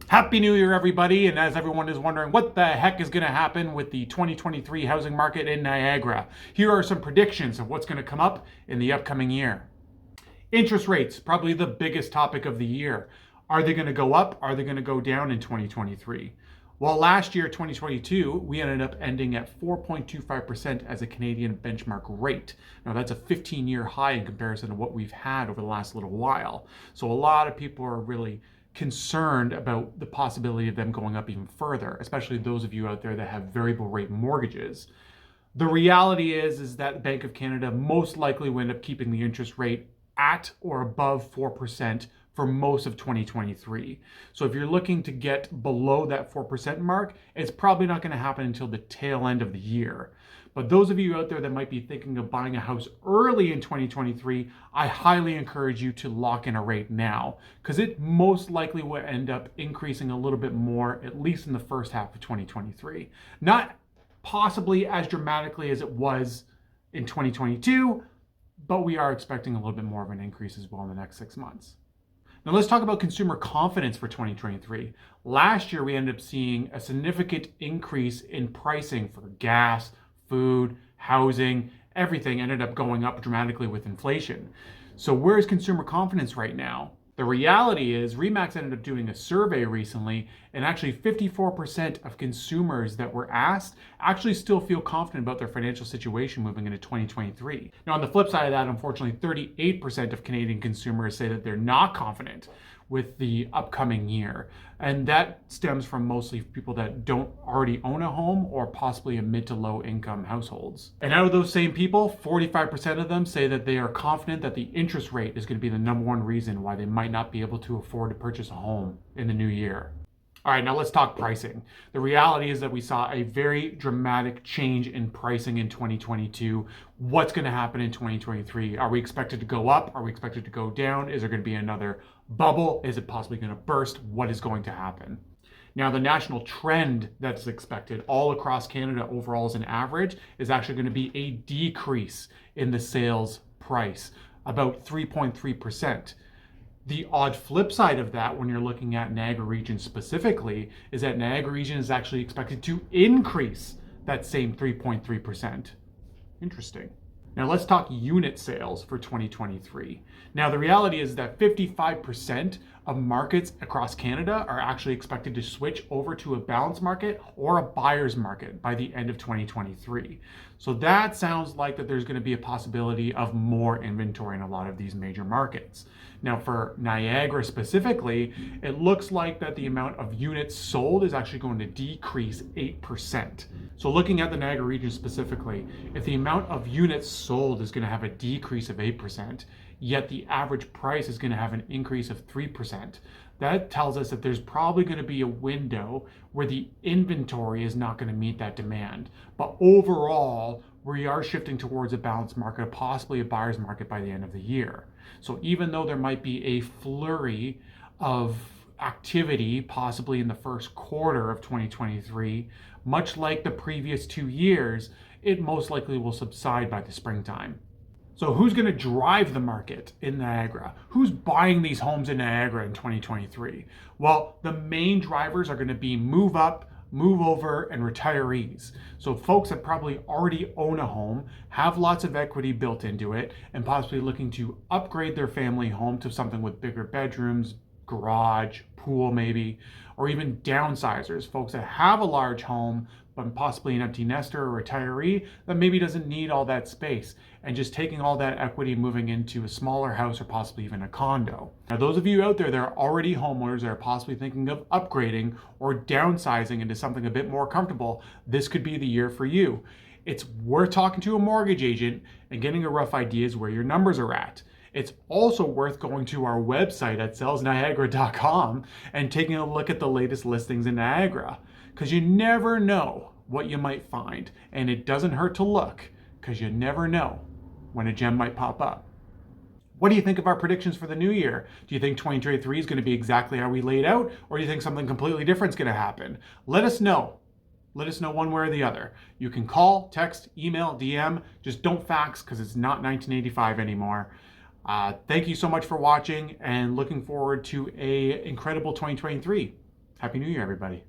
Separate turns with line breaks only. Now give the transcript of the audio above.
Happy New Year, everybody. And as everyone is wondering what the heck is going to happen with the 2023 housing market in Niagara, here are some predictions of what's going to come up in the upcoming year. Interest rates, probably the biggest topic of the year. Are they going to go up? Are they going to go down in 2023? Well, last year, 2022, we ended up ending at 4.25% as a Canadian benchmark rate. Now, that's a 15-year high in comparison to what we've had over the last little while. So a lot of people are really concerned about the possibility of them going up even further, especially those of you out there that have variable rate mortgages. The reality is that the Bank of Canada most likely will end up keeping the interest rate at or above 4% for most of 2023. So if you're looking to get below that 4% mark, it's probably not going to happen until the tail end of the year. But those of you out there that might be thinking of buying a house early in 2023, I highly encourage you to lock in a rate now, because it most likely will end up increasing a little bit more, at least in the first half of 2023. Not possibly as dramatically as it was in 2022, but we are expecting a little bit more of an increase as well in the next 6 months. Now let's talk about consumer confidence for 2023. Last year, we ended up seeing a significant increase in pricing for gas, food, housing, everything ended up going up dramatically with inflation. So where is consumer confidence right now? The reality is Remax ended up doing a survey recently, and actually 54% of consumers that were asked actually still feel confident about their financial situation moving into 2023. Now, on the flip side of that, unfortunately, 38% of Canadian consumers say that they're not confident with the upcoming year. And that stems from mostly people that don't already own a home or possibly a mid to low income households. And out of those same people, 45% of them say that they are confident that the interest rate is going to be the number one reason why they might not be able to afford to purchase a home in the new year. All right, now let's talk pricing. The reality is that we saw a very dramatic change in pricing in 2022. What's going to happen in 2023? Are we expected to go up? Are we expected to go down? Is there going to be another bubble? Is it possibly going to burst? What is going to happen? Now, the national trend that's expected all across Canada overall as an average is actually going to be a decrease in the sales price, about 3.3%. The odd flip side of that, when you're looking at Niagara region specifically, is that Niagara region is actually expected to increase that same 3.3%. Interesting. Now let's talk unit sales for 2023. Now the reality is that 55% of markets across Canada are actually expected to switch over to a balanced market or a buyer's market by the end of 2023. So that sounds like that there's going to be a possibility of more inventory in a lot of these major markets. Now for Niagara specifically, it looks like that the amount of units sold is actually going to decrease 8%. So looking at the Niagara region specifically, if the amount of units sold is going to have a decrease of 8%, yet the average price is going to have an increase of 3%, that tells us that there's probably going to be a window where the inventory is not going to meet that demand. But overall, we are shifting towards a balanced market, possibly a buyer's market by the end of the year. So even though there might be a flurry of activity possibly in the first quarter of 2023, much like the previous 2 years, it most likely will subside by the springtime. So who's going to drive the market in Niagara? Who's buying these homes in Niagara in 2023? Well, the main drivers are going to be move up, move over, and retirees. So folks that probably already own a home, have lots of equity built into it, and possibly looking to upgrade their family home to something with bigger bedrooms, garage, pool maybe, or even downsizers, folks that have a large home but possibly an empty nester or retiree that maybe doesn't need all that space, and just taking all that equity moving into a smaller house or possibly even a condo. Now, those of you out there that are already homeowners that are possibly thinking of upgrading or downsizing into something a bit more comfortable, this could be the year for you. It's worth talking to a mortgage agent and getting a rough idea where your numbers are at. It's also worth going to our website at sellsniagara.com and taking a look at the latest listings in Niagara, because you never know what you might find, and it doesn't hurt to look, because you never know when a gem might pop up. What do you think of our predictions for the new year? Do you think 2023 is going to be exactly how we laid out, or do you think something completely different is going to happen? Let us know. Let us know one way or the other. You can call, text, email, DM. Just don't fax, because it's not 1985 anymore. Thank you so much for watching, and looking forward to an incredible 2023. Happy New Year, everybody.